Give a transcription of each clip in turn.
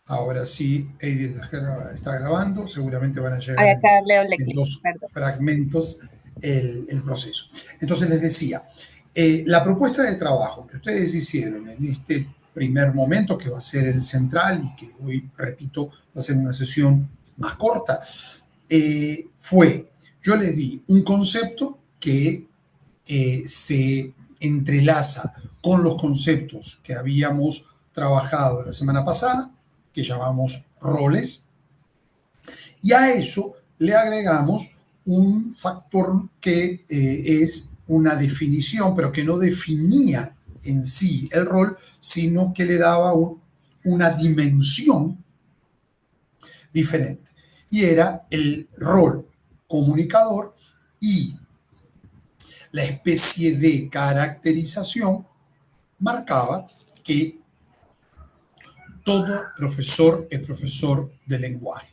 Ahora sí, Edith está grabando, seguramente van a llegar Había que darle doble en clic, dos perdón. fragmentos el proceso. Entonces les decía, la propuesta de trabajo que ustedes hicieron en este primer momento, que va a ser el central y que hoy, repito, va a ser una sesión más corta, fue, yo les di un concepto que se entrelaza con los conceptos que habíamos trabajado la semana pasada, que llamamos roles, y a eso le agregamos un factor que es una definición, pero que no definía en sí el rol, sino que le daba una dimensión diferente. Y era el rol comunicador y la especie de caracterización marcaba que todo profesor es profesor de lenguaje.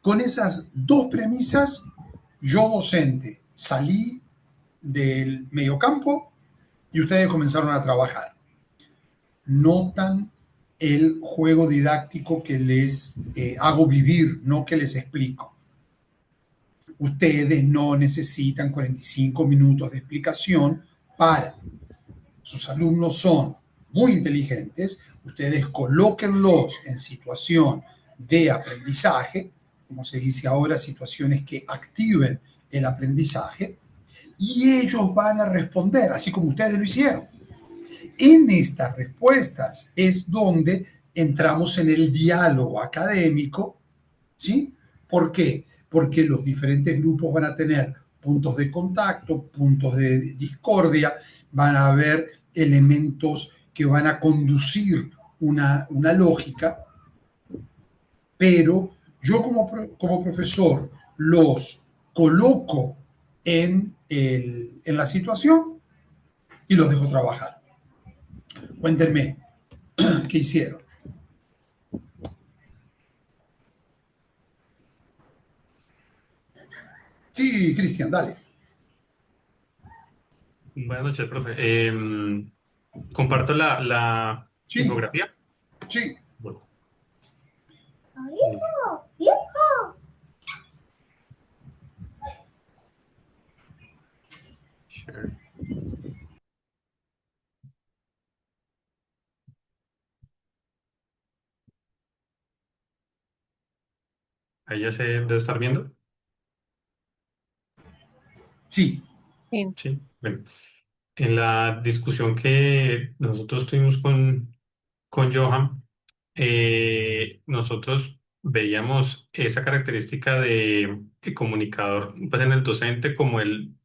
Con esas dos premisas, yo docente salí del mediocampo y ustedes comenzaron a trabajar. Notan el juego didáctico que les hago vivir, no que les explico. Ustedes no necesitan 45 minutos de explicación para. Sus alumnos son muy inteligentes, ustedes colóquenlos en situación de aprendizaje, como se dice ahora, situaciones que activen el aprendizaje, y ellos van a responder, así como ustedes lo hicieron. En estas respuestas es donde entramos en el diálogo académico, ¿sí? ¿Por qué? Porque los diferentes grupos van a tener puntos de contacto, puntos de discordia, van a haber elementos que van a conducir una lógica, pero yo como profesor los coloco en la situación y los dejo trabajar. Cuéntenme, ¿qué hicieron? Sí, Cristian, dale. Buenas noches, profe. Comparto la Sí, infografía. sí. Bueno, eh, share. Ahí ya se debe estar viendo. Sí, Sí. Sí. Bueno, en la discusión que nosotros tuvimos con Johan, nosotros veíamos esa característica de comunicador, pues en el docente como el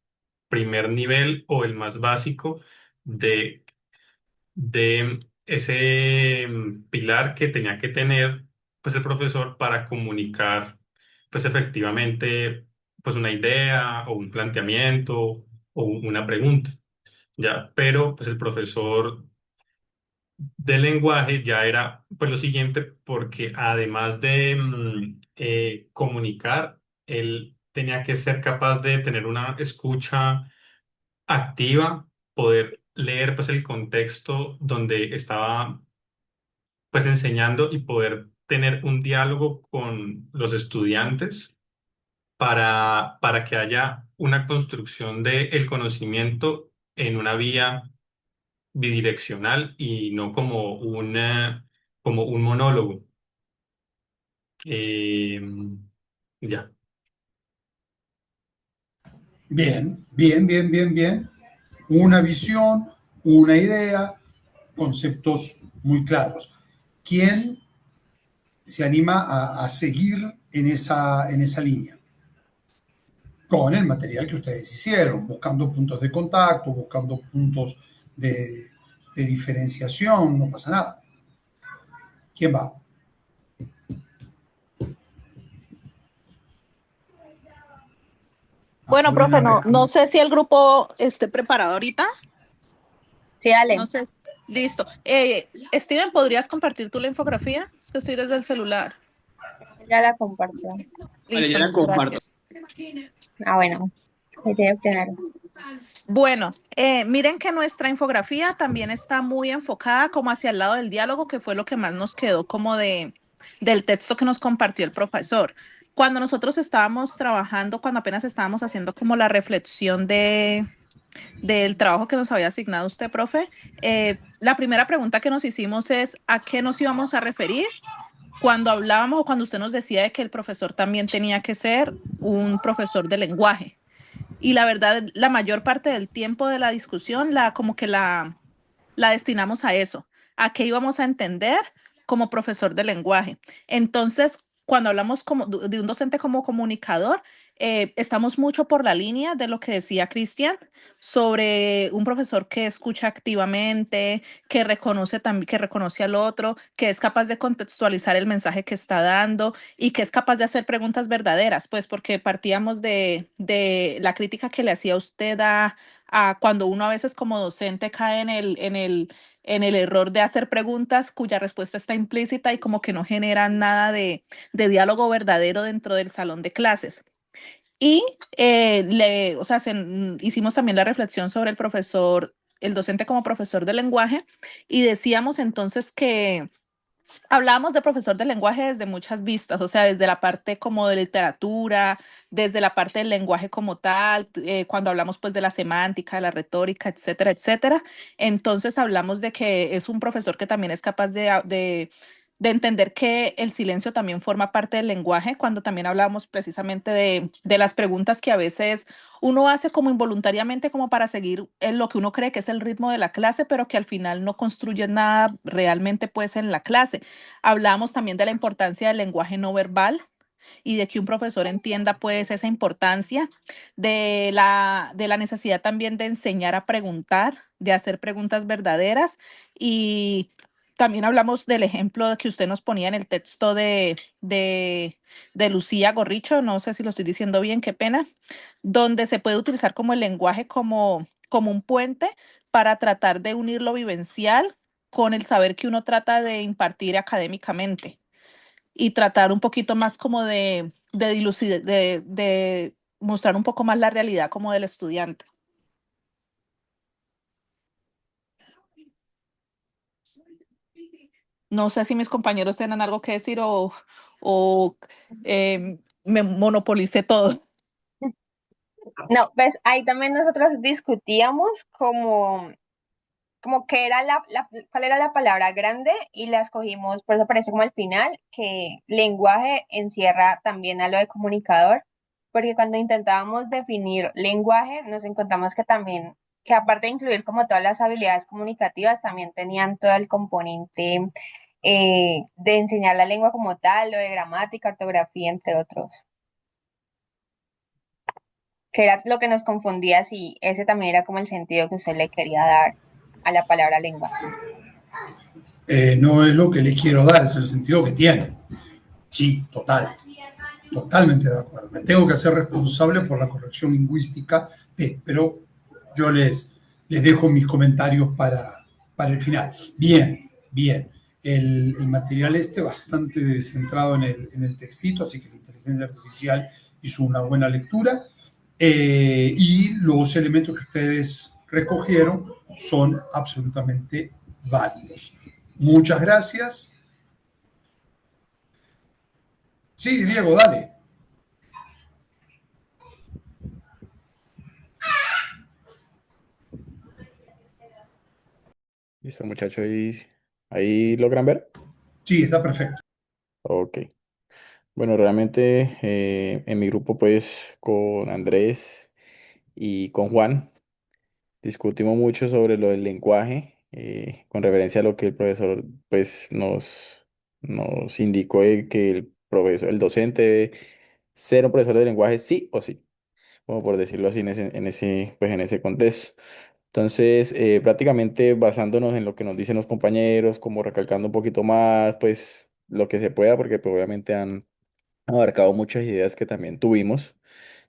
primer nivel o el más básico de ese pilar que tenía que tener pues el profesor para comunicar pues efectivamente pues una idea o un planteamiento o una pregunta, ya, pero pues el profesor de lenguaje ya era pues lo siguiente porque además de comunicar, él tenía que ser capaz de tener una escucha activa, poder leer pues el contexto donde estaba pues enseñando y poder tener un diálogo con los estudiantes para que haya una construcción del conocimiento en una vía bidireccional y no como un monólogo. Eh, ya. bien, bien, bien, bien, bien. Una visión, una idea, conceptos muy claros. ¿Quién se anima a seguir en esa línea? Con el material que ustedes hicieron, buscando puntos de contacto, buscando puntos de diferenciación, no pasa nada. ¿Quién va? Bueno, Apuren profe, a no sé si el grupo esté preparado ahorita. Sí, dale. No sé. Listo. Steven, ¿podrías compartir tú la infografía? Es que estoy desde el celular. Ya la compartió. Vale, Listo, ya la comparto. gracias. Ah, bueno. Ahí tiene primero. Bueno, miren que nuestra infografía también está muy enfocada como hacia el lado del diálogo, que fue lo que más nos quedó como del texto que nos compartió el profesor. Cuando nosotros estábamos trabajando, cuando apenas estábamos haciendo como la reflexión del trabajo que nos había asignado usted, profe, la primera pregunta que nos hicimos es ¿a qué nos íbamos a referir cuando hablábamos o cuando usted nos decía de que el profesor también tenía que ser un profesor de lenguaje? Y la verdad, la mayor parte del tiempo de la discusión, como que la destinamos a eso, a qué íbamos a entender como profesor de lenguaje. Entonces, cuando hablamos como de un docente como comunicador, estamos mucho por la línea de lo que decía Cristian sobre un profesor que escucha activamente, que reconoce también, que reconoce al otro, que es capaz de contextualizar el mensaje que está dando y que es capaz de hacer preguntas verdaderas, pues porque partíamos de la crítica que le hacía usted a cuando uno a veces como docente cae en el error de hacer preguntas cuya respuesta está implícita y como que no generan nada de diálogo verdadero dentro del salón de clases. Y o sea, hicimos también la reflexión sobre el profesor, el docente como profesor de lenguaje, y decíamos entonces que hablábamos de profesor de lenguaje desde muchas vistas, o sea, desde la parte como de literatura, desde la parte del lenguaje como tal, cuando hablamos pues de la semántica, de la retórica, etcétera, etcétera. Entonces hablamos de que es un profesor que también es capaz de entender que el silencio también forma parte del lenguaje, cuando también hablamos precisamente de las preguntas que a veces uno hace como involuntariamente como para seguir en lo que uno cree que es el ritmo de la clase, pero que al final no construye nada realmente pues en la clase. Hablamos también de la importancia del lenguaje no verbal y de que un profesor entienda pues esa importancia de la necesidad también de enseñar a preguntar, de hacer preguntas verdaderas y también hablamos del ejemplo que usted nos ponía en el texto de Lucía Gorricho, no sé si lo estoy diciendo bien, qué pena, donde se puede utilizar como el lenguaje como un puente para tratar de unir lo vivencial con el saber que uno trata de impartir académicamente y tratar un poquito más como de mostrar un poco más la realidad como del estudiante. No sé si mis compañeros tienen algo que decir o me monopolicé todo. No, pues ahí también nosotros discutíamos como que era cuál era la palabra grande y la escogimos, por eso aparece como al final, que lenguaje encierra también a lo de comunicador, porque cuando intentábamos definir lenguaje, nos encontramos que también, que aparte de incluir como todas las habilidades comunicativas, también tenían todo el componente de enseñar la lengua como tal, lo de gramática, ortografía, entre otros, que era lo que nos confundía si ese también era como el sentido que usted le quería dar a la palabra lengua. No es lo que le quiero dar, es el sentido que tiene. Sí, totalmente de acuerdo. Me tengo que hacer responsable por la corrección lingüística, pero yo les dejo mis comentarios para el final. Bien, bien. El material bastante centrado en el textito, así que la inteligencia artificial hizo una buena lectura. Y los elementos que ustedes recogieron son absolutamente válidos. Muchas gracias. Sí, Diego, dale. Listo, muchachos, ahí logran ver. Sí, está perfecto. Ok. Bueno, realmente en mi grupo, pues, con Andrés y con Juan, discutimos mucho sobre lo del lenguaje, con referencia a lo que el profesor, pues, nos indicó de que el profesor, el docente debe ser un profesor de lenguaje sí o sí, como por decirlo así pues, en ese contexto. Entonces, prácticamente basándonos en lo que nos dicen los compañeros, como recalcando un poquito más, pues lo que se pueda, porque pues, obviamente han abarcado muchas ideas que también tuvimos,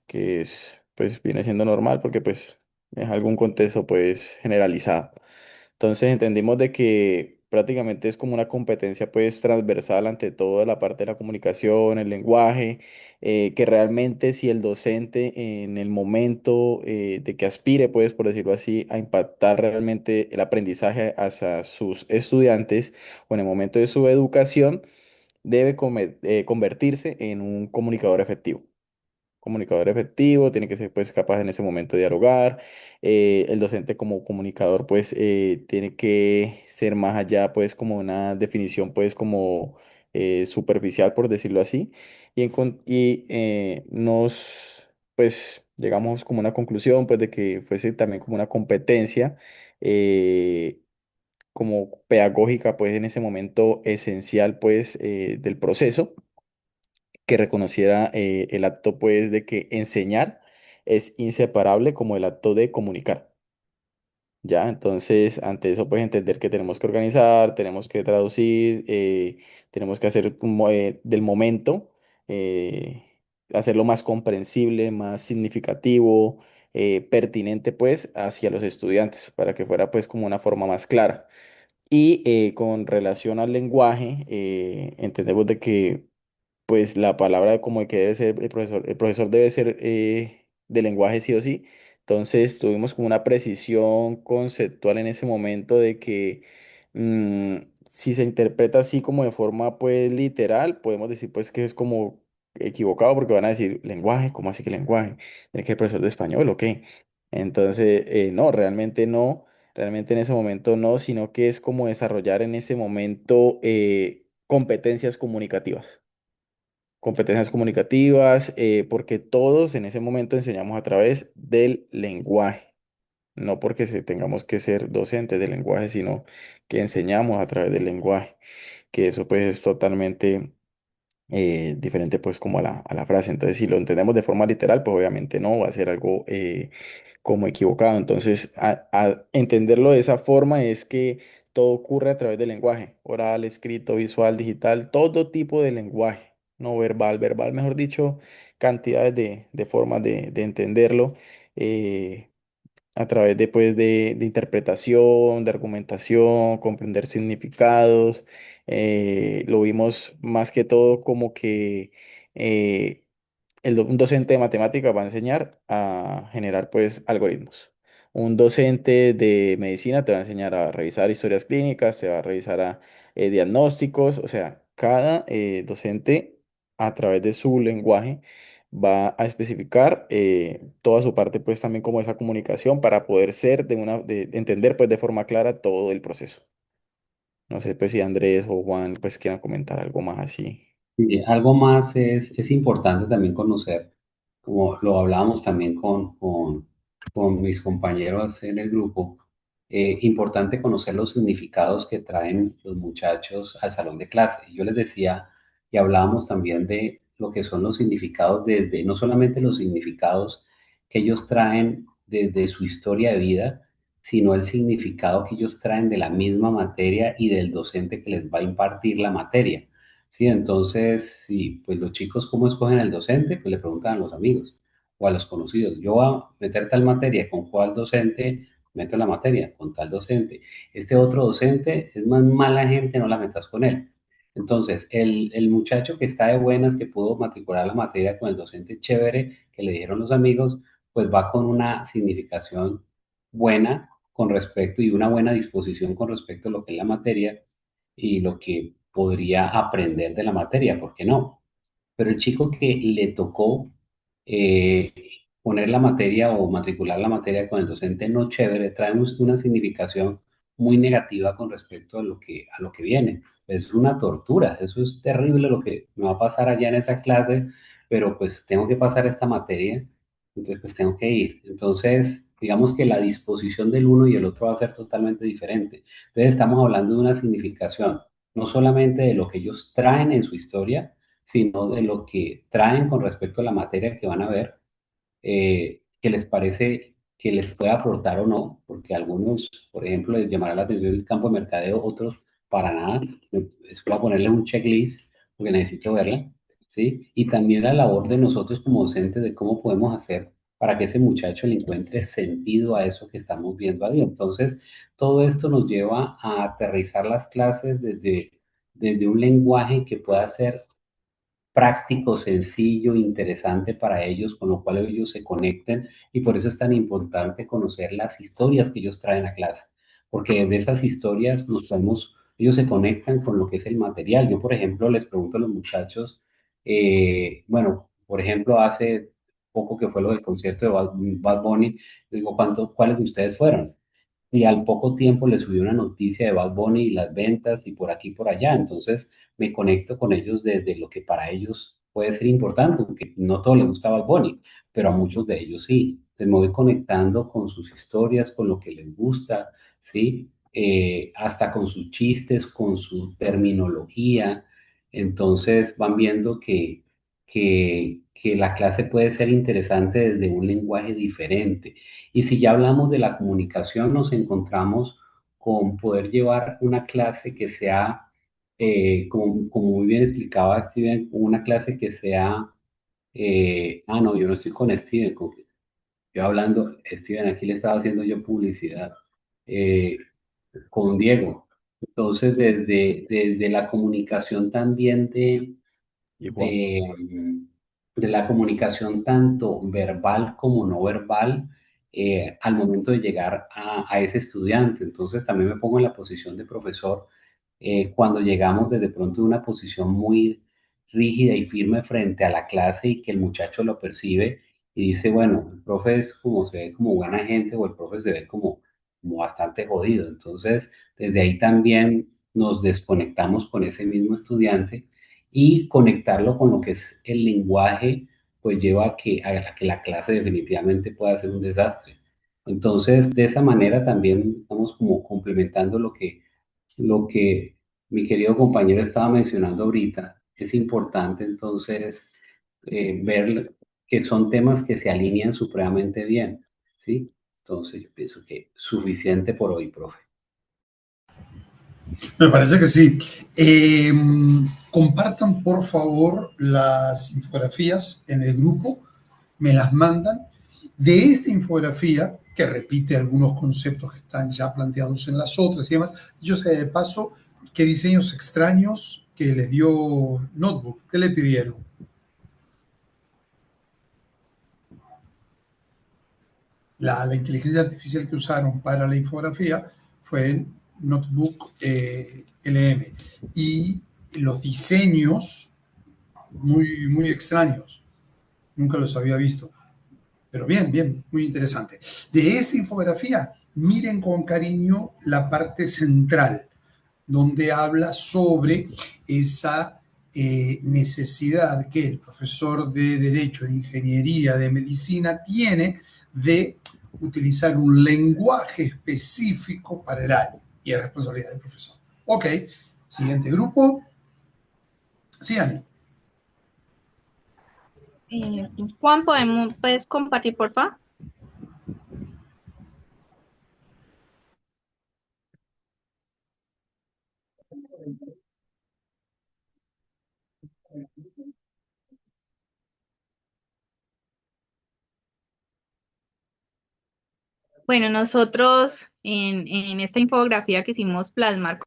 que pues viene siendo normal porque pues es algún contexto pues generalizado. Entonces entendimos de que prácticamente es como una competencia pues transversal ante toda la parte de la comunicación, el lenguaje, que realmente si el docente en el momento de que aspire pues por decirlo así a impactar realmente el aprendizaje hacia sus estudiantes o en el momento de su educación, debe convertirse en un comunicador efectivo. Comunicador efectivo, tiene que ser pues capaz en ese momento de dialogar. El docente como comunicador pues tiene que ser más allá pues como una definición pues como superficial por decirlo así. Nos pues llegamos como una conclusión pues de que fuese también como una competencia como pedagógica pues en ese momento esencial pues del proceso, que reconociera el acto pues de que enseñar es inseparable como el acto de comunicar. Ya, entonces ante eso pues entender que tenemos que organizar, tenemos que traducir, tenemos que hacer del momento, eh, hacerlo más comprensible, más significativo, pertinente pues hacia los estudiantes, para que fuera pues como una forma más clara. Y con relación al lenguaje, entendemos de que pues la palabra como que debe ser el profesor debe ser de lenguaje sí o sí. Entonces tuvimos como una precisión conceptual en ese momento de que mm, si se interpreta así como de forma pues literal, podemos decir pues que es como equivocado porque van a decir lenguaje, ¿cómo así que lenguaje? ¿Tiene que ser profesor de español o qué? Entonces, no, realmente no. Realmente en ese momento no, sino que es como desarrollar en ese momento competencias comunicativas. Competencias comunicativas, porque todos en ese momento enseñamos a través del lenguaje, no porque tengamos que ser docentes del lenguaje, sino que enseñamos a través del lenguaje, que eso pues es totalmente diferente pues como a la frase. Entonces, si lo entendemos de forma literal, pues obviamente no, va a ser algo como equivocado. Entonces, a entenderlo de esa forma es que todo ocurre a través del lenguaje, oral, escrito, visual, digital, todo tipo de lenguaje, no verbal, verbal, mejor dicho, cantidades de formas de entenderlo. eh, a través de, pues, de interpretación, de argumentación, comprender significados. Lo vimos más que todo como que eh, un docente de matemáticas va a enseñar a generar pues algoritmos. Un docente de medicina te va a enseñar a revisar historias clínicas, te va a revisar a diagnósticos, o sea, cada docente a través de su lenguaje va a especificar toda su parte pues también como esa comunicación para poder ser de entender pues de forma clara todo el proceso. No sé pues si Andrés o Juan pues quieran comentar algo más así. Y algo más es importante también conocer, como lo hablábamos también con mis compañeros en el grupo, importante conocer los significados que traen los muchachos al salón de clase. Yo les decía y hablábamos también de lo que son los significados desde, no solamente los significados que ellos traen desde su historia de vida, sino el significado que ellos traen de la misma materia y del docente que les va a impartir la materia. Sí, entonces, sí, pues los chicos, ¿cómo escogen al docente? Pues le preguntan a los amigos o a los conocidos. Yo voy a meter tal materia, ¿con cuál docente meto la materia? Con tal docente. Este otro docente es más mala gente, no la metas con él. Entonces, el muchacho que está de buenas, que pudo matricular la materia con el docente chévere que le dieron los amigos, pues va con una significación buena con respecto y una buena disposición con respecto a lo que es la materia y lo que podría aprender de la materia, ¿por qué no? Pero el chico que le tocó eh, poner la materia o matricular la materia con el docente no chévere, traemos una significación muy negativa con respecto a lo que viene. Es una tortura, eso es terrible lo que me va a pasar allá en esa clase, pero pues tengo que pasar esta materia, entonces pues tengo que ir. Entonces, digamos que la disposición del uno y el otro va a ser totalmente diferente. Entonces, estamos hablando de una significación, no solamente de lo que ellos traen en su historia, sino de lo que traen con respecto a la materia que van a ver, que les parece que les puede aportar o no, porque a algunos, por ejemplo, les llamará la atención el campo de mercadeo, otros para nada. Es para ponerles un checklist porque necesito verla, ¿sí? Y también la labor de nosotros como docentes de cómo podemos hacer para que ese muchacho le encuentre sentido a eso que estamos viendo ahí. Entonces, todo esto nos lleva a aterrizar las clases desde un lenguaje que pueda ser práctico, sencillo, interesante para ellos, con lo cual ellos se conecten y por eso es tan importante conocer las historias que ellos traen a clase, porque de esas historias nos podemos, ellos se conectan con lo que es el material. Yo, por ejemplo, les pregunto a los muchachos, bueno, por ejemplo, hace poco que fue lo del concierto de Bad Bunny, digo, ¿cuáles de ustedes fueron? Y al poco tiempo le subió una noticia de Bad Bunny y las ventas y por aquí y por allá. Entonces me conecto con ellos desde lo que para ellos puede ser importante, porque no a todos les gusta Bad Bunny, pero a muchos de ellos sí. Entonces me voy conectando con sus historias, con lo que les gusta, ¿sí? Hasta con sus chistes, con su terminología. Entonces van viendo que la clase puede ser interesante desde un lenguaje diferente. Y si ya hablamos de la comunicación, nos encontramos con poder llevar una clase que sea, como muy bien explicaba Steven, una clase que sea, no, yo no estoy con Steven, yo hablando, Steven, aquí le estaba haciendo yo publicidad, eh, con Diego. Entonces, desde la comunicación también Y Juan. de, de la comunicación tanto verbal como no verbal, al momento de llegar a ese estudiante. Entonces también me pongo en la posición de profesor, cuando llegamos desde pronto de una posición muy rígida y firme frente a la clase y que el muchacho lo percibe y dice, bueno, el profe es como, se ve como buena gente o el profe se ve como bastante jodido. Entonces, desde ahí también nos desconectamos con ese mismo estudiante y conectarlo con lo que es el lenguaje, pues lleva a que la clase definitivamente pueda ser un desastre. Entonces, de esa manera también estamos como complementando lo que mi querido compañero estaba mencionando ahorita. Es importante entonces ver que son temas que se alinean supremamente bien, ¿sí? Entonces, yo pienso que suficiente por hoy, profe. Me parece que sí. Eh, Compartan por favor las infografías en el grupo, me las mandan. De esta infografía, que repite algunos conceptos que están ya planteados en las otras y demás, yo sé de paso qué diseños extraños que les dio Notebook, ¿qué le pidieron? La inteligencia artificial que usaron para la infografía fue en Notebook LM. Y los diseños muy, muy extraños, nunca los había visto. Pero bien, bien, muy interesante. De esta infografía, miren con cariño la parte central, donde habla sobre esa necesidad que el profesor de Derecho, de Ingeniería, de Medicina tiene de utilizar un lenguaje específico para el área y es responsabilidad del profesor. Ok, siguiente grupo. Sí, Ani. Juan, ¿puedes compartir, por favor? Bueno, nosotros en esta infografía quisimos plasmar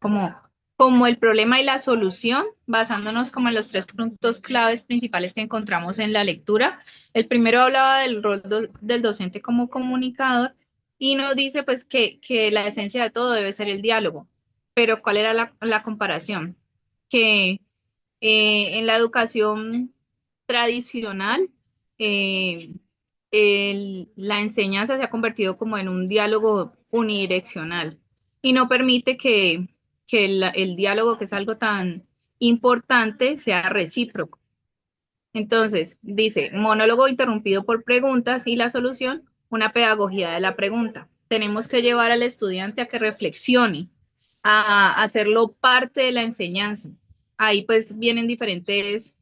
como el problema y la solución, basándonos como en los tres puntos claves principales que encontramos en la lectura. El primero hablaba del rol del docente como comunicador y nos dice pues que la esencia de todo debe ser el diálogo. Pero ¿cuál era la comparación? Que en la educación tradicional, eh, la enseñanza se ha convertido como en un diálogo unidireccional y no permite que el diálogo, que es algo tan importante, sea recíproco. Entonces, dice, monólogo interrumpido por preguntas y la solución, una pedagogía de la pregunta. Tenemos que llevar al estudiante a que reflexione, a hacerlo parte de la enseñanza. Ahí pues vienen diferentes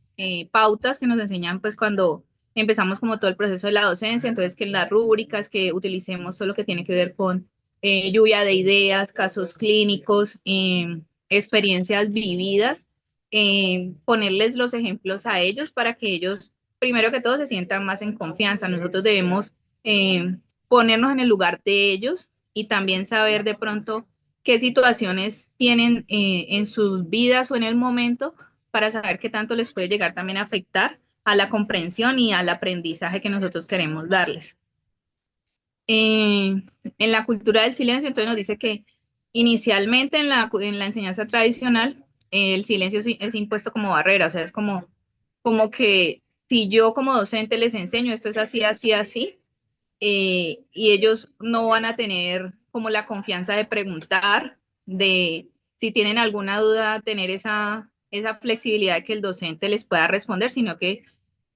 pautas que nos enseñan pues cuando empezamos como todo el proceso de la docencia, entonces que en las rúbricas que utilicemos todo lo que tiene que ver con lluvia de ideas, casos clínicos, experiencias vividas, ponerles los ejemplos a ellos para que ellos, primero que todo, se sientan más en confianza. Nosotros debemos ponernos en el lugar de ellos y también saber de pronto qué situaciones tienen en sus vidas o en el momento para saber qué tanto les puede llegar también a afectar a la comprensión y al aprendizaje que nosotros queremos darles. En la cultura del silencio, entonces nos dice que inicialmente en la enseñanza tradicional, el silencio es impuesto como barrera, o sea, es como que si yo como docente les enseño esto es así, así, así, y ellos no van a tener como la confianza de preguntar, de si tienen alguna duda, tener esa flexibilidad de que el docente les pueda responder, sino que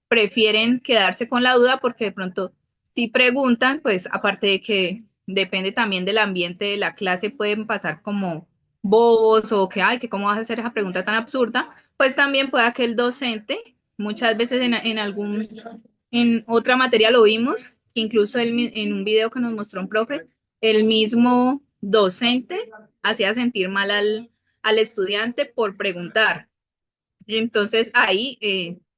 prefieren quedarse con la duda porque de pronto si preguntan, pues aparte de que depende también del ambiente de la clase, pueden pasar como bobos o que, ay, que cómo vas a hacer esa pregunta tan absurda, pues también pueda que el docente, muchas veces en otra materia lo vimos, que incluso en un video que nos mostró un profe, el mismo docente hacía sentir mal al estudiante por preguntar. Entonces ahí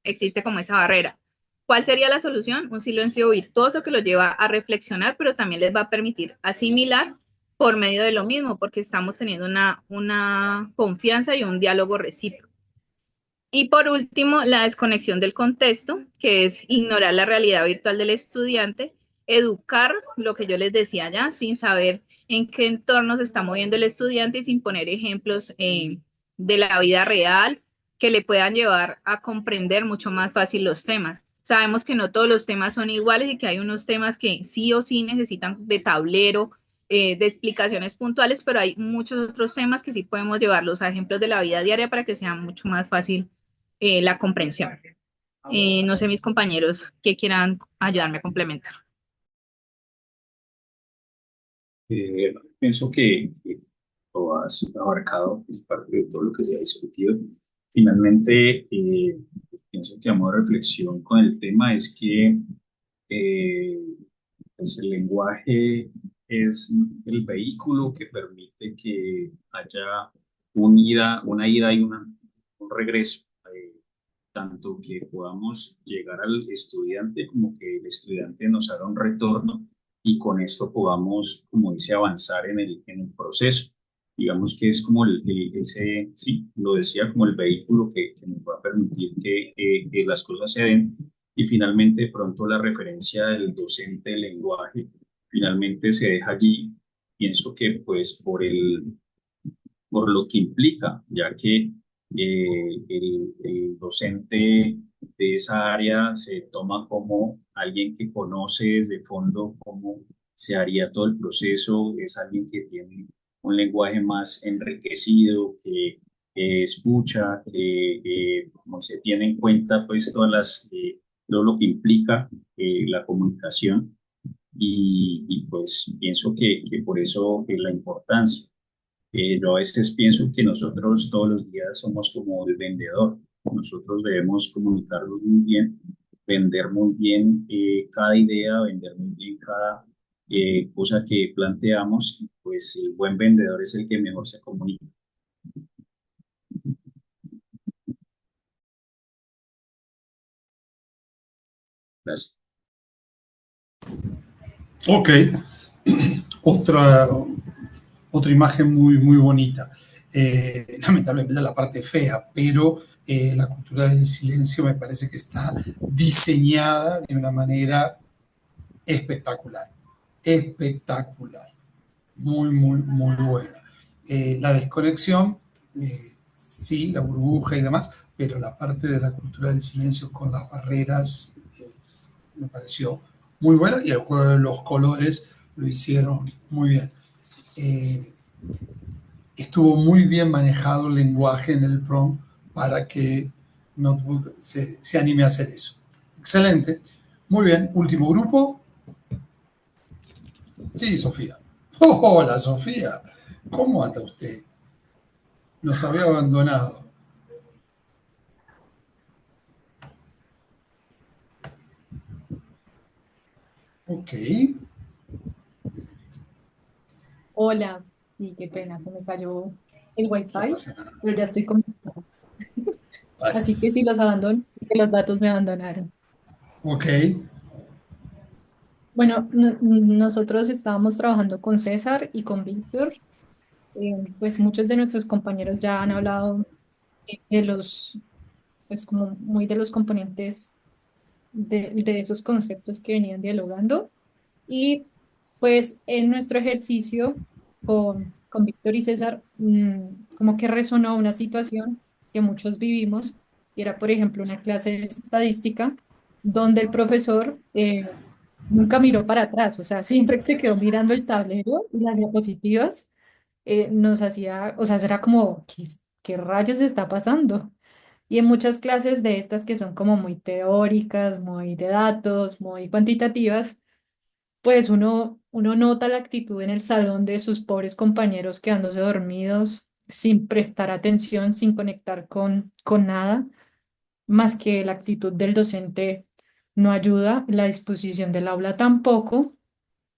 existe como esa barrera. ¿Cuál sería la solución? Un silencio virtuoso que los lleva a reflexionar, pero también les va a permitir asimilar por medio de lo mismo, porque estamos teniendo una confianza y un diálogo recíproco. Y por último, la desconexión del contexto, que es ignorar la realidad virtual del estudiante, educar lo que yo les decía ya, sin saber en qué entorno se está moviendo el estudiante y sin poner ejemplos de la vida real que le puedan llevar a comprender mucho más fácil los temas. Sabemos que no todos los temas son iguales y que hay unos temas que sí o sí necesitan de tablero, de explicaciones puntuales, pero hay muchos otros temas que sí podemos llevarlos a ejemplos de la vida diaria para que sea mucho más fácil la comprensión. No sé, mis compañeros que quieran ayudarme a complementar. Pienso que lo has abarcado, es parte de todo lo que se ha discutido. Finalmente, pienso que a modo de reflexión con el tema es que eh, pues el lenguaje es el vehículo que permite que haya una ida y un regreso. Tanto que podamos llegar al estudiante como que el estudiante nos haga un retorno y con esto podamos, como dice, avanzar en el proceso. Digamos que es como ese, sí, lo decía, como el vehículo que nos va a permitir que las cosas se den y finalmente de pronto la referencia del docente del lenguaje finalmente se deja allí. Pienso que pues por lo que implica, ya que el docente de esa área se toma como alguien que conoce desde fondo cómo se haría todo el proceso, es alguien que tiene un lenguaje más enriquecido, que escucha, que como se tiene en cuenta pues todo lo que implica la comunicación y pues pienso que por eso es la importancia. Yo a veces pienso que nosotros todos los días somos como el vendedor. Nosotros debemos comunicarnos muy bien, vender muy bien cada idea, vender muy bien cada cosa que planteamos. Pues el buen vendedor es el que mejor se comunica. Gracias. Ok, otra, otra imagen muy, muy bonita. Lamentablemente la parte fea, pero la cultura del silencio me parece que está diseñada de una manera espectacular, espectacular, muy, muy, muy buena. La desconexión, sí, la burbuja y demás, pero la parte de la cultura del silencio con las barreras me pareció muy buena y el juego de los colores lo hicieron muy bien. Eh, Estuvo muy bien manejado el lenguaje en el prompt para que Notebook se anime a hacer eso. Excelente. Muy bien. Último grupo. Sí, Sofía. Oh, hola, Sofía. ¿Cómo anda usted? Nos había abandonado. Ok. Hola, y qué pena, se me cayó el No wifi, pasa nada. pero ya estoy conectada. Así que si los abandono, que los datos me abandonaron. Ok. Bueno, nosotros estábamos trabajando con César y con Víctor. Pues muchos de nuestros compañeros ya han hablado de pues como muy de los componentes de esos conceptos que venían dialogando. Y pues en nuestro ejercicio con Víctor y César, como que resonó una situación que muchos vivimos, y era, por ejemplo, una clase de estadística donde el profesor nunca miró para atrás, o sea, siempre se quedó mirando el tablero y las diapositivas, nos hacía, o sea, era como, ¿qué rayos está pasando? Y en muchas clases de estas que son como muy teóricas, muy de datos, muy cuantitativas, pues uno nota la actitud en el salón de sus pobres compañeros quedándose dormidos, sin prestar atención, sin conectar con nada, más que la actitud del docente no ayuda, la disposición del aula tampoco,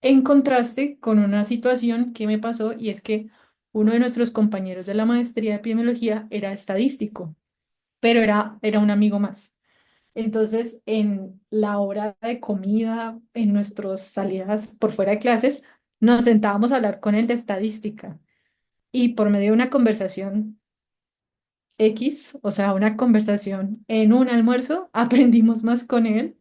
en contraste con una situación que me pasó y es que uno de nuestros compañeros de la maestría de epidemiología era estadístico, pero era un amigo más. Entonces, en la hora de comida, en nuestras salidas por fuera de clases, nos sentábamos a hablar con él de estadística y por medio de una conversación X, o sea, una conversación en un almuerzo, aprendimos más con él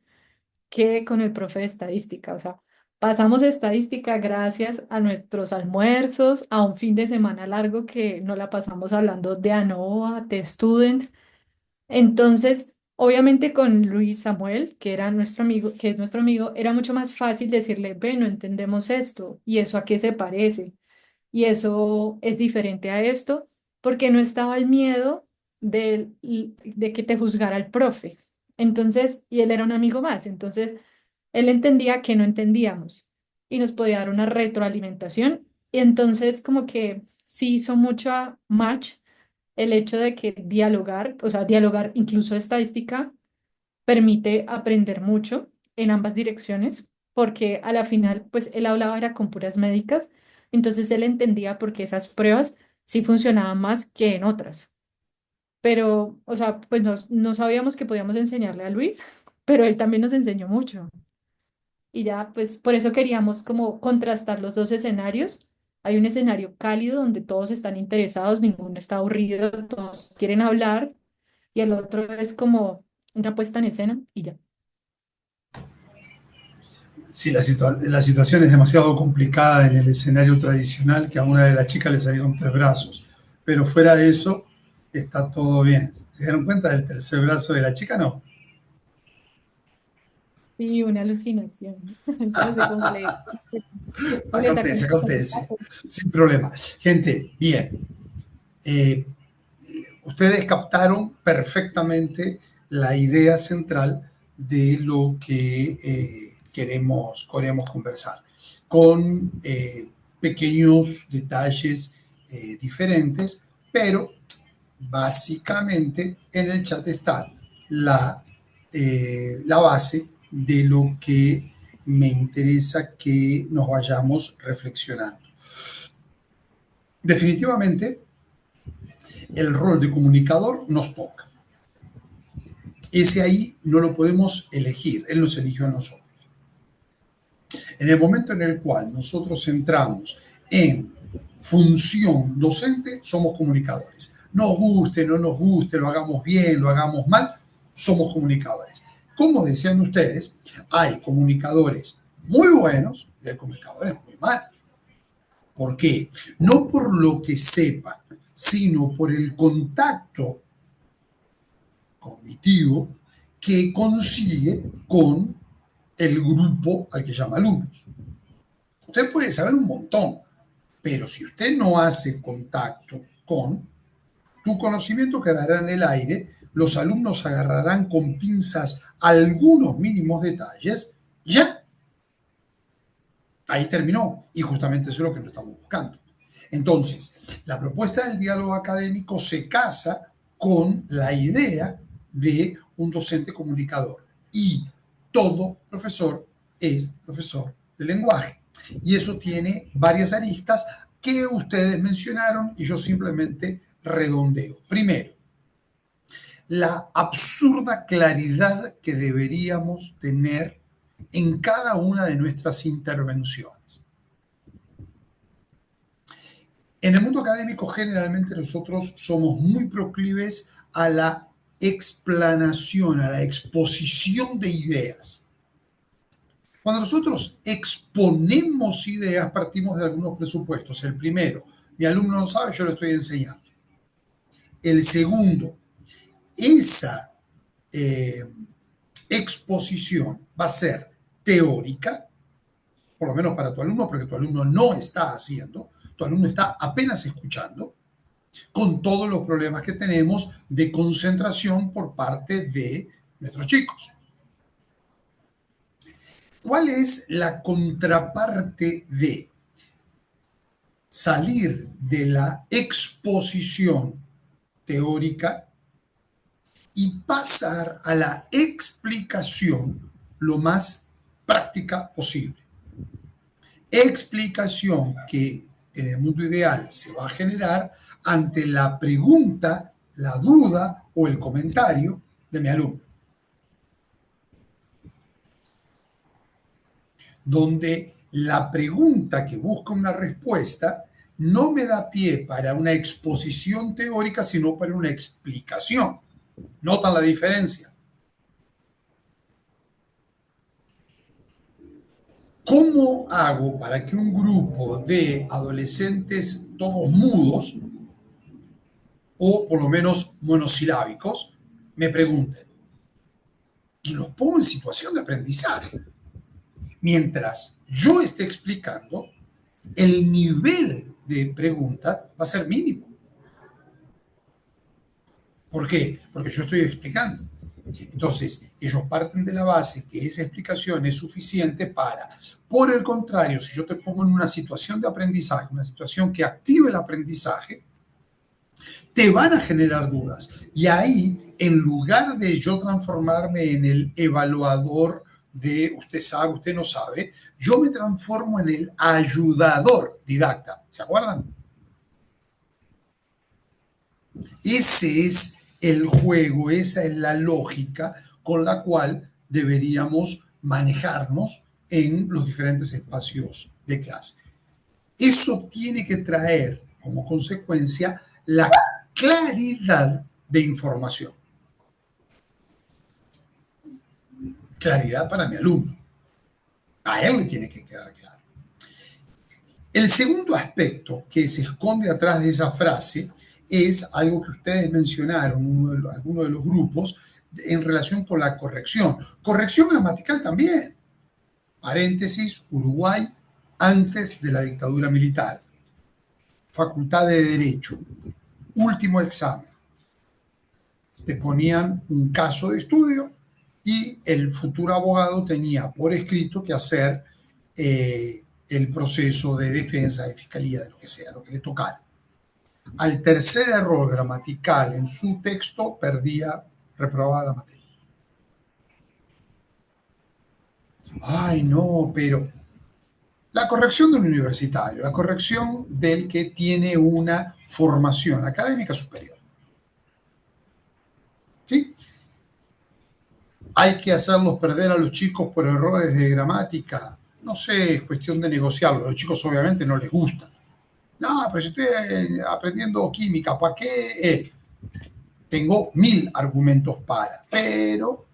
que con el profe de estadística. O sea, pasamos estadística gracias a nuestros almuerzos, a un fin de semana largo que nos la pasamos hablando de ANOVA, de Student. Entonces, obviamente con Luis Samuel, que era nuestro amigo, que es nuestro amigo, era mucho más fácil decirle, ve, no entendemos esto, y eso a qué se parece, y eso es diferente a esto, porque no estaba el miedo de que te juzgara el profe. Entonces, y él era un amigo más, entonces él entendía que no entendíamos y nos podía dar una retroalimentación, y entonces como que sí hizo mucho match el hecho de que dialogar, o sea, dialogar incluso estadística, permite aprender mucho en ambas direcciones, porque a la final, pues él hablaba era con puras médicas, entonces él entendía por qué esas pruebas sí funcionaban más que en otras. Pero, o sea, pues no sabíamos que podíamos enseñarle a Luis, pero él también nos enseñó mucho. Y ya, pues por eso queríamos como contrastar los dos escenarios. Hay un escenario cálido donde todos están interesados, ninguno está aburrido, todos quieren hablar, y el otro es como una puesta en escena y ya. Sí, la situación es demasiado complicada en el escenario tradicional que a una de las chicas le salieron 3 brazos, pero fuera de eso está todo bien. ¿Se dieron cuenta del tercer brazo de la chica? No. Sí, una alucinación. No sé cómo le sacó Acontece, acontece, sin problema. Gente, bien. Eh, Ustedes captaron perfectamente la idea central de lo que queremos conversar, con pequeños detalles diferentes, pero básicamente en el chat está la base de lo que me interesa que nos vayamos reflexionando. Definitivamente, el rol de comunicador nos toca. Ese ahí no lo podemos elegir, él nos eligió a nosotros. En el momento en el cual nosotros entramos en función docente, somos comunicadores. Nos guste, no nos guste, lo hagamos bien, lo hagamos mal, somos comunicadores. Como decían ustedes, hay comunicadores muy buenos y hay comunicadores muy malos. ¿Por qué? No por lo que sepan, sino por el contacto cognitivo que consigue con el grupo al que llama alumnos. Usted puede saber un montón, pero si usted no hace contacto con, tu conocimiento quedará en el aire, los alumnos agarrarán con pinzas algunos mínimos detalles, ya, ahí terminó, y justamente eso es lo que nos estamos buscando. Entonces, la propuesta del diálogo académico se casa con la idea de un docente comunicador, y todo profesor es profesor de lenguaje. Y eso tiene varias aristas que ustedes mencionaron y yo simplemente redondeo. Primero, la absurda claridad que deberíamos tener en cada una de nuestras intervenciones. En el mundo académico, generalmente nosotros somos muy proclives a la explanación, a la exposición de ideas. Cuando nosotros exponemos ideas, partimos de algunos presupuestos. El primero, mi alumno no sabe, yo lo estoy enseñando. El segundo, esa exposición va a ser teórica, por lo menos para tu alumno, porque tu alumno no está haciendo, tu alumno está apenas escuchando, con todos los problemas que tenemos de concentración por parte de nuestros chicos. ¿Cuál es la contraparte de salir de la exposición teórica y pasar a la explicación lo más práctica posible? Explicación que en el mundo ideal se va a generar ante la pregunta, la duda o el comentario de mi alumno, donde la pregunta que busca una respuesta no me da pie para una exposición teórica, sino para una explicación. ¿Notan la diferencia? ¿Cómo hago para que un grupo de adolescentes todos mudos, o por lo menos monosilábicos, me pregunten? Y los pongo en situación de aprendizaje. Mientras yo esté explicando, el nivel de pregunta va a ser mínimo. ¿Por qué? Porque yo estoy explicando. Entonces, ellos parten de la base que esa explicación es suficiente para, por el contrario, si yo te pongo en una situación de aprendizaje, una situación que active el aprendizaje, te van a generar dudas. Y ahí, en lugar de yo transformarme en el evaluador de usted sabe, usted no sabe, yo me transformo en el ayudador didacta. ¿Se acuerdan? Ese es el juego, esa es la lógica con la cual deberíamos manejarnos en los diferentes espacios de clase. Eso tiene que traer como consecuencia la claridad de información. Claridad para mi alumno. A él le tiene que quedar claro. El segundo aspecto que se esconde atrás de esa frase es algo que ustedes mencionaron, algunos de los grupos, en relación con la corrección. Corrección gramatical también. Paréntesis, Uruguay, antes de la dictadura militar. Facultad de Derecho. Último examen. Te ponían un caso de estudio y el futuro abogado tenía por escrito que hacer el proceso de defensa, de fiscalía, de lo que sea, lo que le tocara. Al tercer error gramatical en su texto, reprobaba la materia. Ay, no, pero la corrección del universitario, la corrección del que tiene una formación académica superior. ¿Sí? Hay que hacerlos perder a los chicos por errores de gramática. No sé, es cuestión de negociarlo. A los chicos obviamente no les gusta. No, pero si estoy aprendiendo química, ¿para qué? Tengo 1000 argumentos para, pero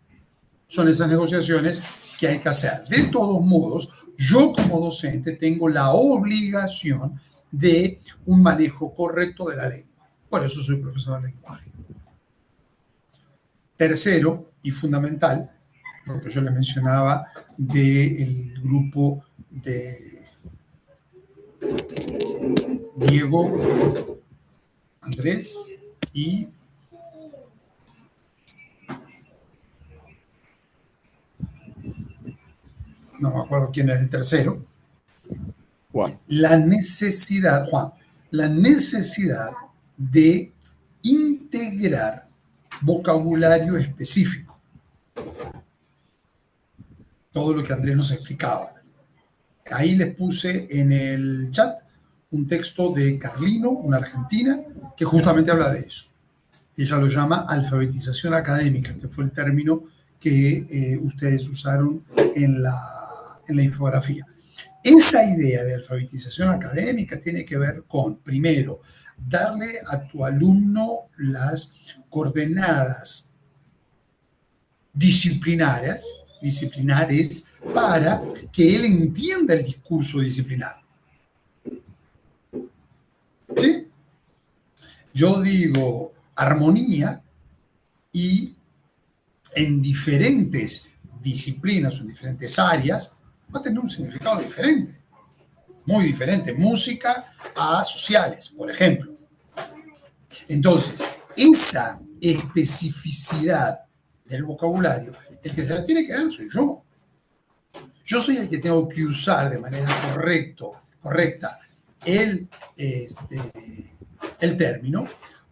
son esas negociaciones que hay que hacer. De todos modos, yo como docente tengo la obligación de un manejo correcto de la lengua. Por eso soy profesor de lenguaje. Tercero y fundamental, lo que yo le mencionaba del grupo de Diego, Andrés y no me acuerdo quién es el tercero. Juan. La necesidad de integrar vocabulario específico. Todo lo que Andrés nos explicaba. Ahí les puse en el chat un texto de Carlino, una argentina, que justamente habla de eso. Ella lo llama alfabetización académica, que fue el término que ustedes usaron en la infografía. Esa idea de alfabetización académica tiene que ver con, primero, darle a tu alumno las coordenadas disciplinares para que él entienda el discurso disciplinar. ¿Sí? Yo digo armonía y en diferentes disciplinas o en diferentes áreas va a tener un significado diferente, muy diferente. Música a sociales, por ejemplo. Entonces, esa especificidad del vocabulario, el que se la tiene que dar soy yo. Yo soy el que tengo que usar de manera correcta el término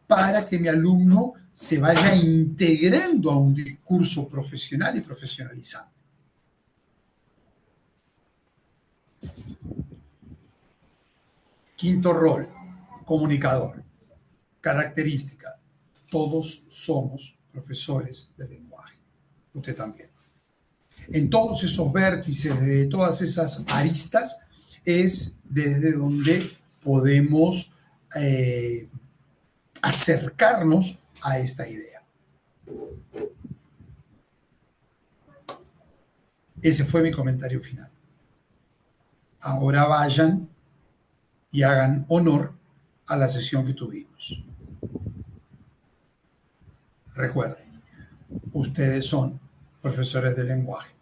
para que mi alumno se vaya integrando a un discurso profesional y profesionalizante. Quinto rol, comunicador. Característica, todos somos profesores de lenguaje. Usted también. En todos esos vértices, de todas esas aristas, es desde donde podemos acercarnos a esta idea. Ese fue mi comentario final. Ahora vayan y hagan honor a la sesión que tuvimos. Recuerden, ustedes son profesores de lenguaje.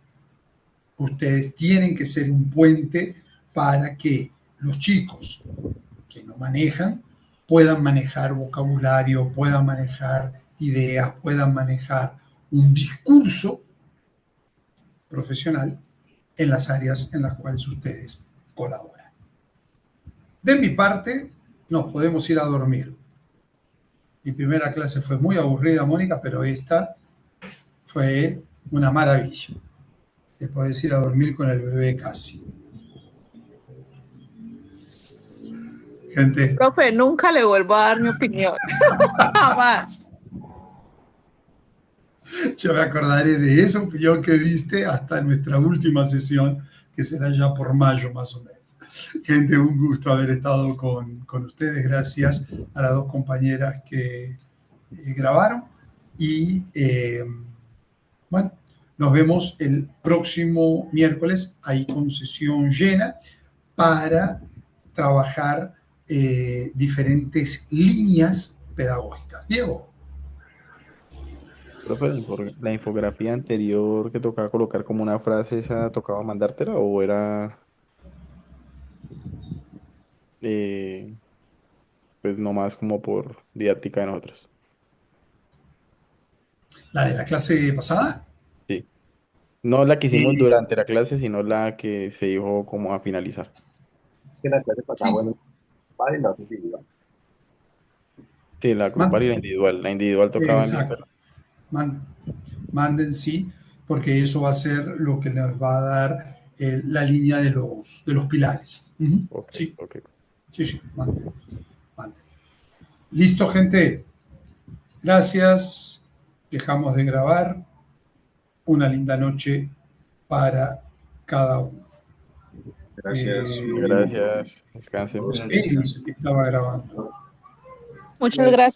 Ustedes tienen que ser un puente para que los chicos que no manejan puedan manejar vocabulario, puedan manejar ideas, puedan manejar un discurso profesional en las áreas en las cuales ustedes colaboran. De mi parte, nos podemos ir a dormir. Mi primera clase fue muy aburrida, Mónica, pero esta fue una maravilla. Te puedes ir a dormir con el bebé casi. Gente. Profe, nunca le vuelvo a dar mi opinión. Jamás. Yo me acordaré de esa opinión que diste hasta nuestra última sesión, que será ya por mayo más o menos. Gente, un gusto haber estado con ustedes. Gracias a las dos compañeras que grabaron. Y bueno, nos vemos el próximo miércoles, ahí con sesión llena, para trabajar diferentes líneas pedagógicas. Diego. Profe, la infografía anterior que tocaba colocar como una frase, ¿esa tocaba mandártela o era pues nomás como por didáctica de nosotros? ¿La de la clase pasada? Sí. No la que hicimos Sí. durante la clase, sino la que se dijo como a finalizar. Que la clase pasada, Sí. bueno, vale, la otra individual. Sí, la grupal y la individual. La individual tocaba Exacto. Manden sí, porque eso va a ser lo que les va a dar la línea de los pilares. Ok, Sí, ok. sí, manden. Listo, gente. Gracias. Dejamos de grabar. Una linda noche para cada uno. Gracias. Gracias. Descansen. Estaba grabando. Muchas gracias.